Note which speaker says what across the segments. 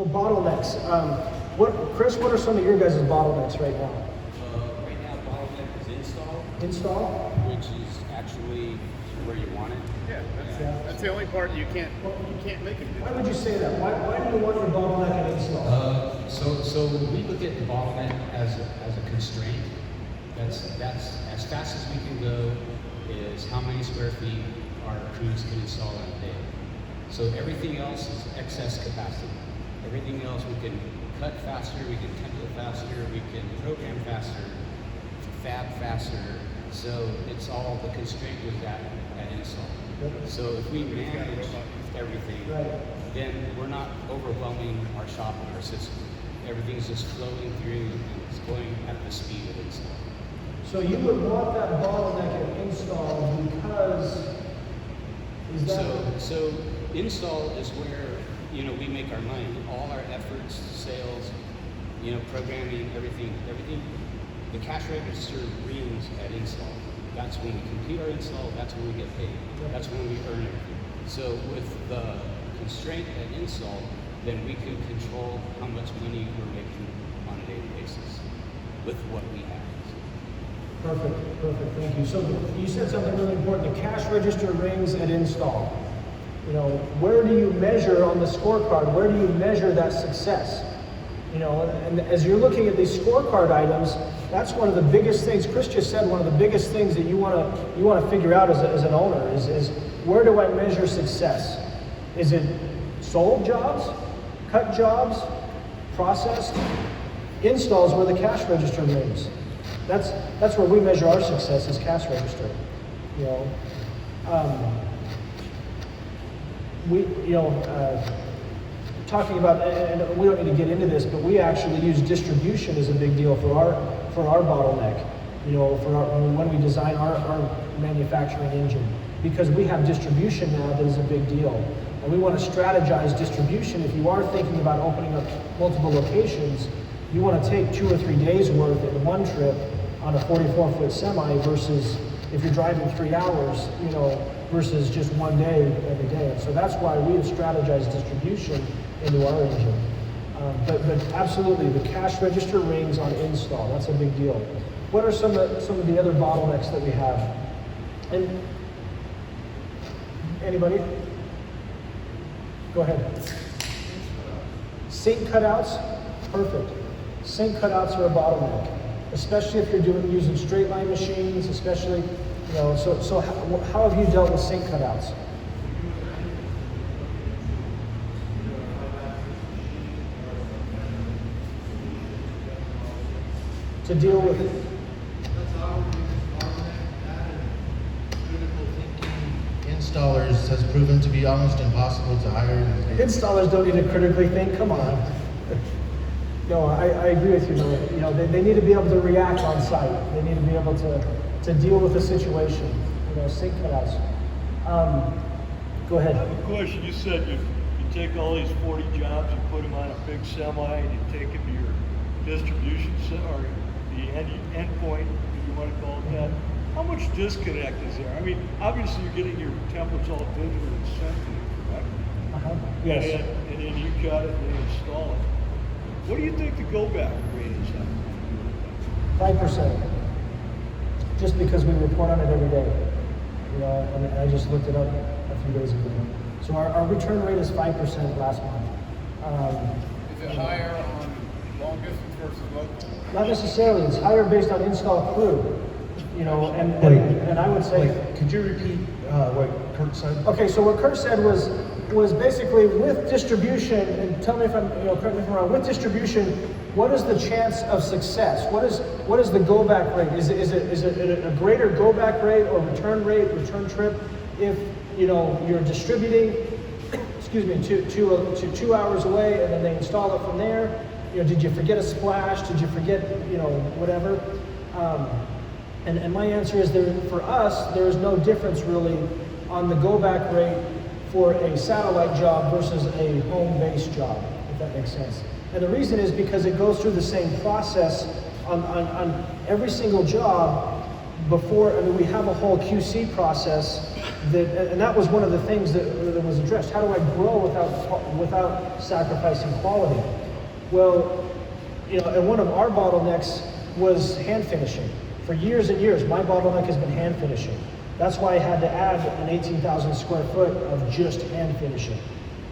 Speaker 1: bottlenecks. Chris, what are some of your guys' bottlenecks right now?
Speaker 2: Right now, bottleneck is install.
Speaker 1: Install?
Speaker 2: Which is actually where you want it.
Speaker 3: Yeah, that's the only part you can't make it.
Speaker 1: Why would you say that? Why do you want your bottleneck at install?
Speaker 2: So we look at the bottleneck as a constraint. That's as fast as we can go is how many square feet our crews can install in a day. So everything else is excess capacity. Everything else we can cut faster, we can template faster, we can program faster, fab faster. So it's all the constraint with that at install. So if we manage everything, then we're not overwhelming our shop and our system. Everything's just flowing through and it's going at the speed of install.
Speaker 1: So you would want that bottleneck at install because is that
Speaker 2: so install is where we make our money. All our efforts, sales, programming, everything. The cash register rings at install. That's when we complete our install. That's when we get paid. That's when we earn everything. So with the constraint at install, then we can control how much money we're making on a daily basis with what we have.
Speaker 1: Perfect, thank you. So you said something really important. The cash register rings at install. Where do you measure on the scorecard? Where do you measure that success? And as you're looking at these scorecard items, that's one of the biggest things. Chris just said one of the biggest things that you want to figure out as an owner is where do I measure success? Is it sold jobs, cut jobs, processed? Installs where the cash register rings. That's where we measure our success is cash register. Talking about, and we don't need to get into this, but we actually use distribution as a big deal for our bottleneck. When we design our manufacturing engine, because we have distribution now that is a big deal, and we want to strategize distribution. If you are thinking about opening up multiple locations, you want to take 2 or 3 days worth in one trip on a 44-foot semi versus if you're driving 3 hours, versus just 1 day every day. And so that's why we have strategized distribution into our engine. But absolutely, the cash register rings on install. That's a big deal. What are some of the other bottlenecks that we have? And anybody? Go ahead. Sink cutouts, perfect. Sink cutouts are a bottleneck, especially if you're using straight line machines, especially, so how have you dealt with sink cutouts? To deal with it.
Speaker 4: Installers has proven to be almost impossible to hire these days.
Speaker 1: Installers don't need to critically think, come on. No, I agree with you. They need to be able to react on site. They need to be able to deal with the situation. Sink cutouts. Go ahead.
Speaker 5: I have a question. You said you take all these 40 jobs and put them on a big semi and you take them to your distribution or the end point, if you want to call it that. How much disconnect is there? I mean, obviously you're getting your templates all digital and sent to you, correct?
Speaker 1: Yes.
Speaker 5: And then you cut it and then install it. What do you think the go-back rate is on?
Speaker 1: 5%. Just because we report on it every day. And I just looked it up a few days ago. So our return rate is 5% last month.
Speaker 3: Is it higher on long distance versus local?
Speaker 1: Not necessarily. It's higher based on install crew. And I would say.
Speaker 4: Could you repeat what Kurt said?
Speaker 1: Okay, so what Kurt said was basically with distribution, and tell me if I'm, correct me if I'm wrong. With distribution, what is the chance of success? What is the go back rate? Is it a greater go back rate or return trip if you're distributing, to 2 hours away and then they install it from there? Did you forget a splash? Did you forget whatever? And my answer is for us, there is no difference really on the go back rate for a satellite job versus a home-based job, if that makes sense. And the reason is because it goes through the same process on every single job before. We have a whole QC process and that was one of the things that was addressed. How do I grow without sacrificing quality? Well, and one of our bottlenecks was hand finishing. For years and years, my bottleneck has been hand finishing. That's why I had to add an 18,000 square foot of just hand finishing.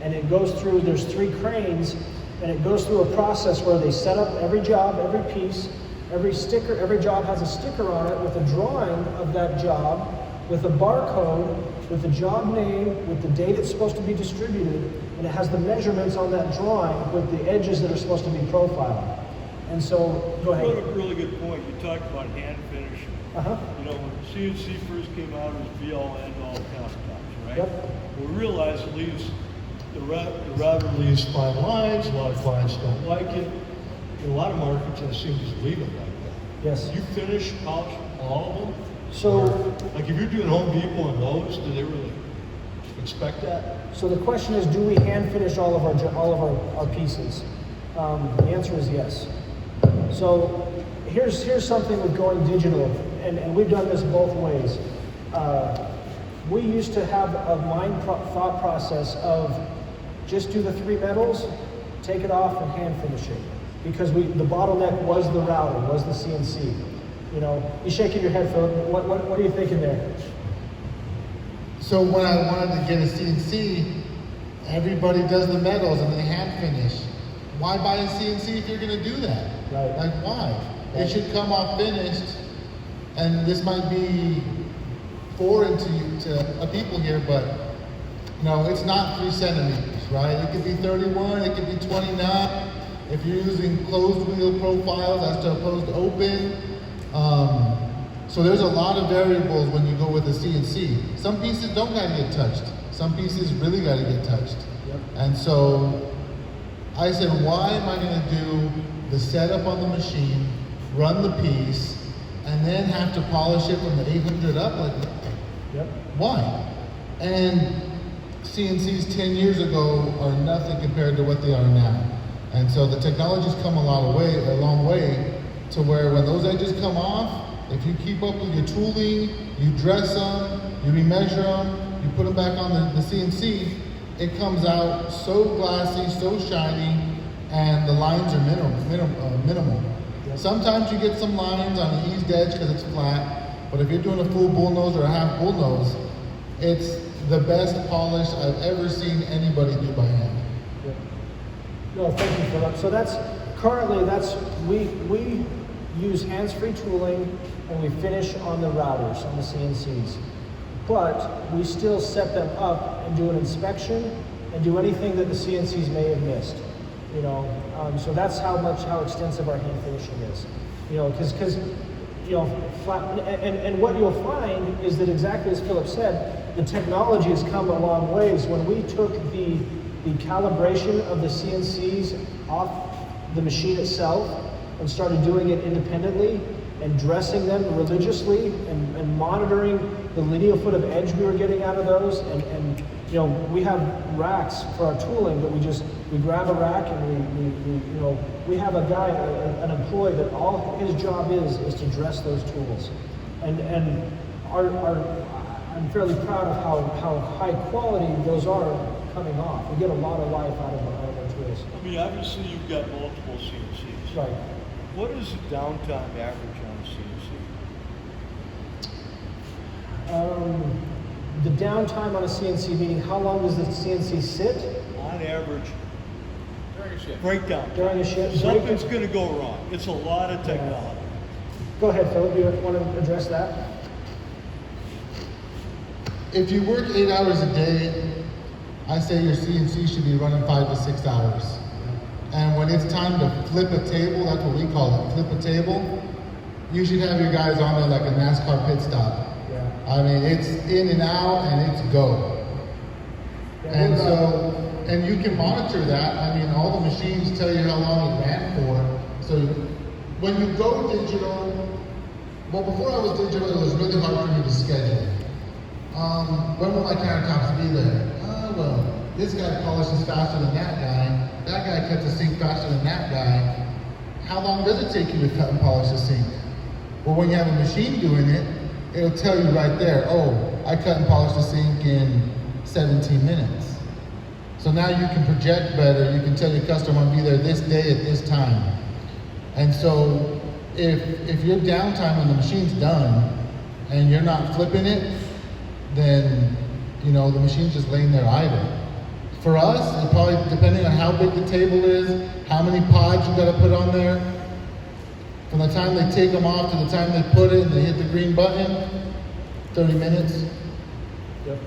Speaker 1: And it goes through, there's 3 cranes, and it goes through a process where they set up every job, every piece, every sticker, every job has a sticker on it with a drawing of that job, with a barcode, with the job name, with the date it's supposed to be distributed, and it has the measurements on that drawing with the edges that are supposed to be profiled. And so, go ahead.
Speaker 5: You brought up a really good point. You talked about hand finishing. When CNC first came out, it was be-all, end-all countertops, right?
Speaker 1: Yep.
Speaker 5: We realized it leaves, the router leaves fine lines. A lot of clients don't like it. In a lot of markets, I seem to just leave it like that.
Speaker 1: Yes.
Speaker 5: You finish, polish all of them?
Speaker 1: So,
Speaker 5: Like if you're doing Home Depot and Lowe's, do they really expect that?
Speaker 1: so the question is, do we hand finish all of our pieces? The answer is yes. So here's something with going digital, and we've done this both ways. We used to have a thought process of just do the 3 metals, take it off, and hand finish it, because the bottleneck was the router, was the CNC. You're shaking your head, Philip. What are you thinking there?
Speaker 4: So when I wanted to get a CNC, everybody does the metals and they hand finish. Why buy a CNC if you're going to do that?
Speaker 1: Right.
Speaker 4: Like, why?
Speaker 1: Right.
Speaker 4: It should come off finished, and this might be foreign to people here, but it's not 3 centimeters, right? It could be 31, it could be 29. If you're using closed wheel profiles as opposed to open. So there's a lot of variables when you go with a CNC. Some pieces don't gotta get touched. Some pieces really gotta get touched.
Speaker 1: Yep.
Speaker 4: And so I said, why am I gonna do the setup on the machine, run the piece, and then have to polish it from the 800 up? Like,
Speaker 1: Yep.
Speaker 4: why? And CNCs 10 years ago are nothing compared to what they are now. And so the technology's come a long way to where when those edges come off, if you keep up with your tooling, you dress them, you remeasure them, you put them back on the CNC, it comes out so glassy, so shiny, and the lines are minimal.
Speaker 1: Yep.
Speaker 4: Sometimes you get some lines on the eased edge because it's flat, but if you're doing a full bullnose or a half bullnose, it's the best polish I've ever seen anybody do by hand.
Speaker 1: Yep. No, thank you, Philip. So currently we use hands-free tooling, and we finish on the routers, on the CNCs. But we still set them up and do an inspection and do anything that the CNCs may have missed. So that's how extensive our hand finishing is. Because and what you'll find is that, exactly as Philip said, the technology has come a long ways. When we took the calibration of the CNCs off the machine itself and started doing it independently and dressing them religiously and monitoring the linear foot of edge we were getting out of those, and we have racks for our tooling, but we grab a rack and we have a guy, an employee, that all his job is to dress those tools, and I'm fairly proud of how high quality those are coming off. We get a lot of life out of our tools.
Speaker 5: I mean, obviously you've got multiple CNCs.
Speaker 1: Right.
Speaker 5: What is the downtime average on a CNC?
Speaker 1: The downtime on a CNC, meaning how long does the CNC sit?
Speaker 5: On average,
Speaker 3: During a shift.
Speaker 5: breakdown.
Speaker 1: During a shift?
Speaker 5: Something's going to go wrong. It's a lot of technology.
Speaker 1: Go ahead, Philip. Do you want to address that?
Speaker 4: If you work 8 hours a day, I say your CNC should be running 5 to 6 hours. And when it's time to flip a table, that's what we call it, flip a table, you should have your guys on there like a NASCAR pit stop.
Speaker 1: Yeah.
Speaker 4: I mean, it's in and out and it's go.
Speaker 1: Yeah,
Speaker 4: And you can monitor that. I mean, all the machines tell you how long it ran for. So when you go digital, well, before I was digital, it was really hard for me to schedule. When will my countertops be there? Well, this guy polishes faster than that guy. That guy cuts a sink faster than that guy. How long does it take you to cut and polish a sink? Well, when you have a machine doing it, it'll tell you right there, oh, I cut and polish the sink in 17 minutes. So now you can project better, you can tell your customer I'll be there this day at this time. And so if your downtime when the machine's done and you're not flipping it, then the machine's just laying there idle. For us, it probably, depending on how big the table is, how many pods you gotta put on there, from the time they take them off to the time they put it and they hit the green button, 30 minutes.
Speaker 1: Yep.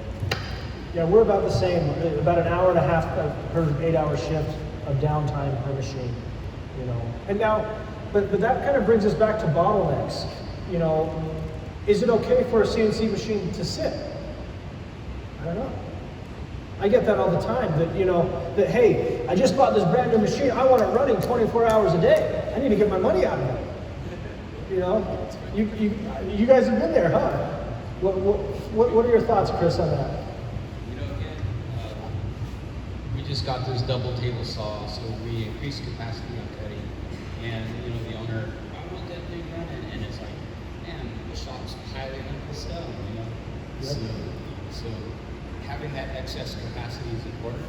Speaker 1: Yeah, we're about the same, about an hour and a half per 8-hour shift of downtime per machine, And now, but that kind of brings us back to bottlenecks. Is it okay for a CNC machine to sit? I don't know. I get that all the time, that hey, I just bought this brand new machine, I want it running 24 hours a day. I need to get my money out of it. You guys have been there, huh? What are your thoughts, Chris, on that?
Speaker 2: Again, we just got this double table saw, so we increased capacity on cutting, and the owner, I want that thing running, and it's like, man, the shop's piling up with stuff,
Speaker 1: Yep.
Speaker 2: So having that excess capacity is important,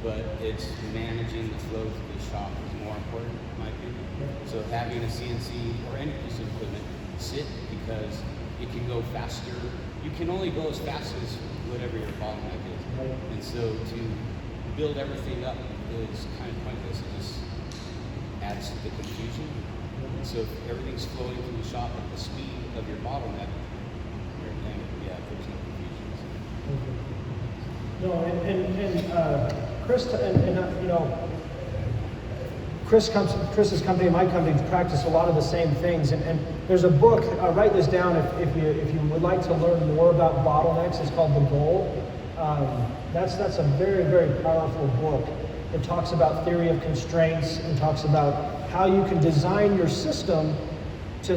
Speaker 2: but it's managing the flow through the shop is more important, in my opinion. So having a CNC or any piece of equipment sit, because it can go faster. You can only go as fast as whatever your bottleneck is.
Speaker 1: Right.
Speaker 2: And so to build everything up is kind of pointless. It just adds to the confusion. And so if everything's flowing through the shop at the speed of your bottleneck, you're going to, there's no confusion.
Speaker 1: No, and Chris, Chris's company and my company practice a lot of the same things. And there's a book. Write this down if you would like to learn more about bottlenecks. It's called The Goal. That's a very, very powerful book. It talks about theory of constraints and talks about how you can design your system to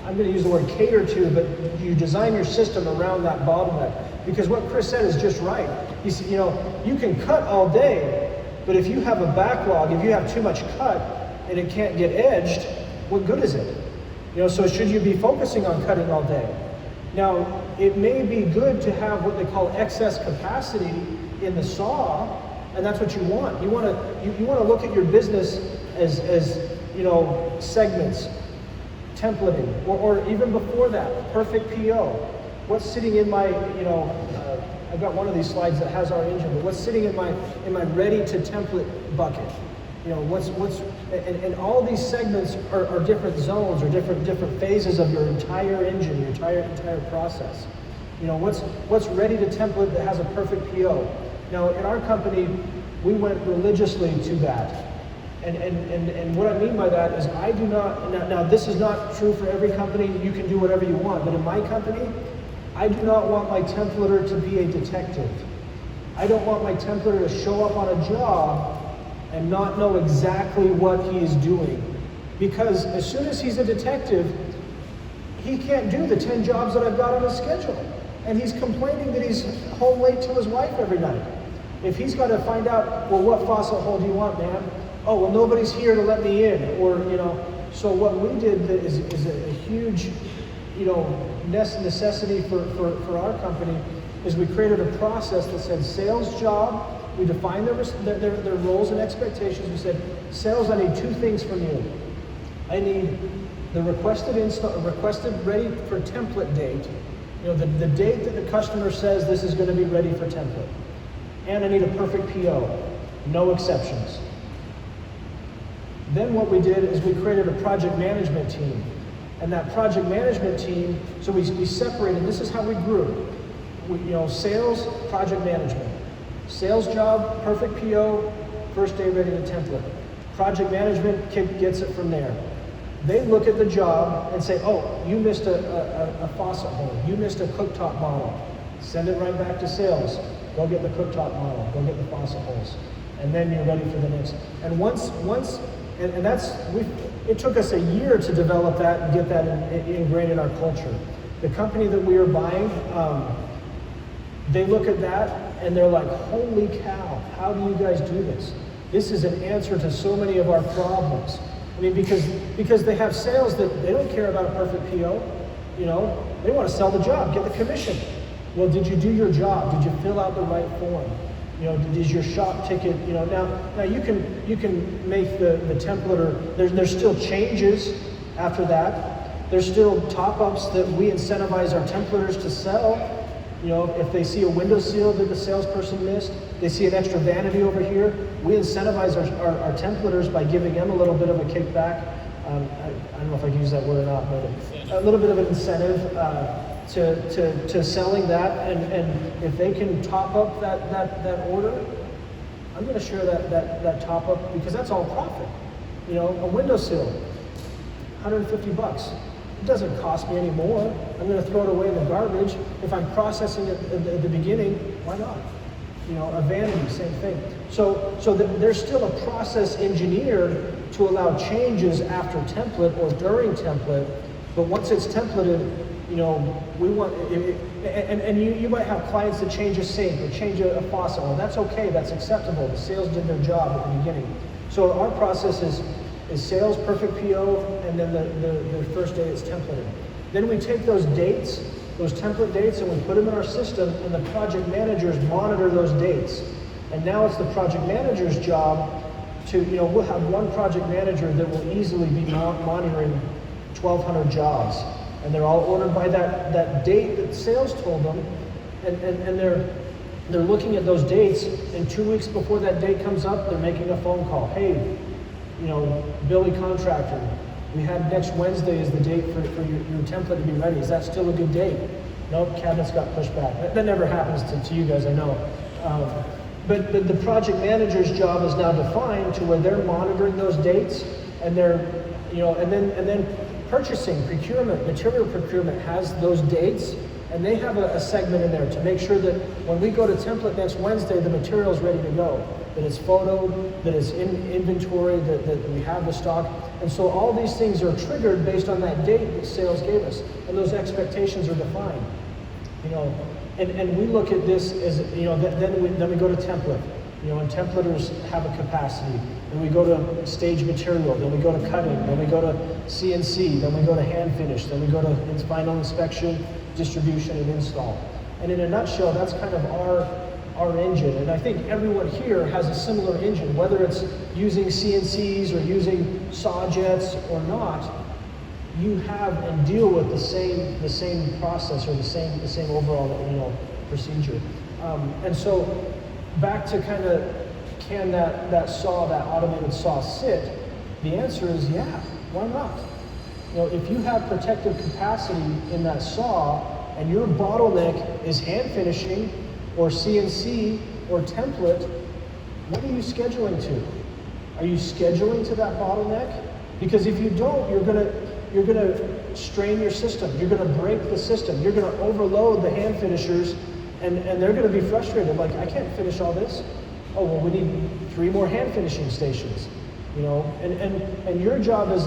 Speaker 1: I'm going to use the word cater to, but you design your system around that bottleneck. Because what Chris said is just right. He said, you can cut all day, but if you have a backlog, if you have too much cut and it can't get edged, what good is it? So should you be focusing on cutting all day? Now, it may be good to have what they call excess capacity in the saw, and that's what you want. You want to look at your business as segments, templating, or even before that, perfect PO. What's sitting in my, I've got one of these slides that has our engine, but what's sitting in my ready to template bucket? And all these segments are different zones or different phases of your entire engine, your entire process. What's ready to template that has a perfect PO? Now, in our company, we went religiously to that. And what I mean by that is I do not, now this is not true for every company, you can do whatever you want, but in my company, I do not want my templater to be a detective. I don't want my templater to show up on a job and not know exactly what he is doing. Because as soon as he's a detective, he can't do the 10 jobs that I've got on his schedule. And he's complaining that he's home late to his wife every night. If he's got to find out, well, what faucet hole do you want, man? Oh, well, nobody's here to let me in. Or, so what we did is a huge, necessity for our company is we created a process that said sales job. We defined their roles and expectations. We said, sales, I need 2 things from you. I need the requested ready for template date. The date that the customer says this is going to be ready for template. And I need a perfect PO, no exceptions. Then what we did is we created a project management team. And that project management team, so we separated, this is how we grew. Sales, project management. Sales job, perfect PO, first day ready to template. Project management gets it from there. They look at the job and say, oh, you missed a faucet hole, you missed a cooktop model. Send it right back to sales. Go get the cooktop model, go get the faucet holes. And then you're ready for the next. And it took us a year to develop that and get that ingrained in our culture. The company that we are buying, they look at that and they're like, holy cow, how do you guys do this? This is an answer to so many of our problems. I mean, because they have sales that they don't care about a perfect PO. They want to sell the job, get the commission. Well, did you do your job? Did you fill out the right form? Is your shop ticket, now you can make the template, or there's still changes after that. There's still top-ups that we incentivize our templaters to sell. If they see a window seal that the salesperson missed, they see an extra vanity over here, we incentivize our templaters by giving them a little bit of a kickback. I don't know if I can use that word or not, but a little bit of an incentive to selling that, and if they can top up that order, I'm going to share that top up, because that's all profit. A windowsill, $150. It doesn't cost me any more. I'm going to throw it away in the garbage. If I'm processing it at the beginning, why not? A vanity, same thing. So there's still a process engineered to allow changes after template or during template, but once it's templated, we want, and you might have clients that change a sink or change a faucet. Well, that's okay, that's acceptable. The sales did their job at the beginning. So our process is sales, perfect PO, and then the first day it's templated. Then we take those dates, those template dates, and we put them in our system, and the project managers monitor those dates. And now it's the project manager's job to, we'll have one project manager that will easily be monitoring 1,200 jobs. And they're all ordered by that date that sales told them, and they're looking at those dates, and 2 weeks before that date comes up, they're making a phone call. Hey, Billy contractor, we had next Wednesday as the date for your template to be ready. Is that still a good date? Nope, cabinets got pushed back. That never happens to you guys, I know. But the project manager's job is now defined to where they're monitoring those dates, and they're, and then purchasing, procurement, material procurement has those dates, and they have a segment in there to make sure that when we go to template next Wednesday, the material is ready to go, that it's photoed, that it's in inventory, that we have the stock. And so all these things are triggered based on that date that sales gave us, and those expectations are defined. And we look at this as, then we go to template. And templaters have a capacity. Then we go to stage material, then we go to cutting, then we go to CNC, then we go to hand finish, then we go to final inspection, distribution, and install. And in a nutshell, that's kind of our engine. And I think everyone here has a similar engine, whether it's using CNCs or using saw jets or not. You have and deal with the same process, or the same overall procedure. And so back to kind of, can that saw, that automated saw sit? The answer is yeah, why not? If you have protective capacity in that saw, and your bottleneck is hand finishing or CNC or template, what are you scheduling to? Are you scheduling to that bottleneck? Because if you don't, you're gonna strain your system. You're gonna break the system. You're gonna overload the hand finishers, and they're gonna be frustrated. Like, I can't finish all this. Oh, well, we need 3 more hand finishing stations. And your job as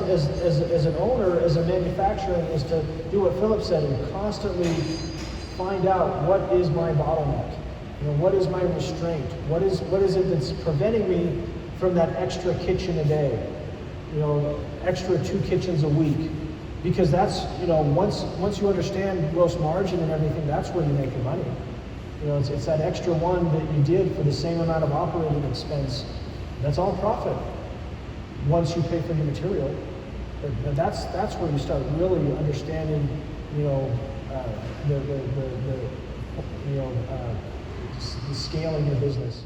Speaker 1: an owner, as a manufacturer, is to do what Philip said and constantly find out, what is my bottleneck? What is my restraint? What is it that's preventing me from that extra kitchen a day? Extra 2 kitchens a week. Because that's, once you understand gross margin and everything, that's where you make your money. It's that extra one that you did for the same amount of operating expense. That's all profit once you pay for your material. But that's where you start really understanding, the scaling your business.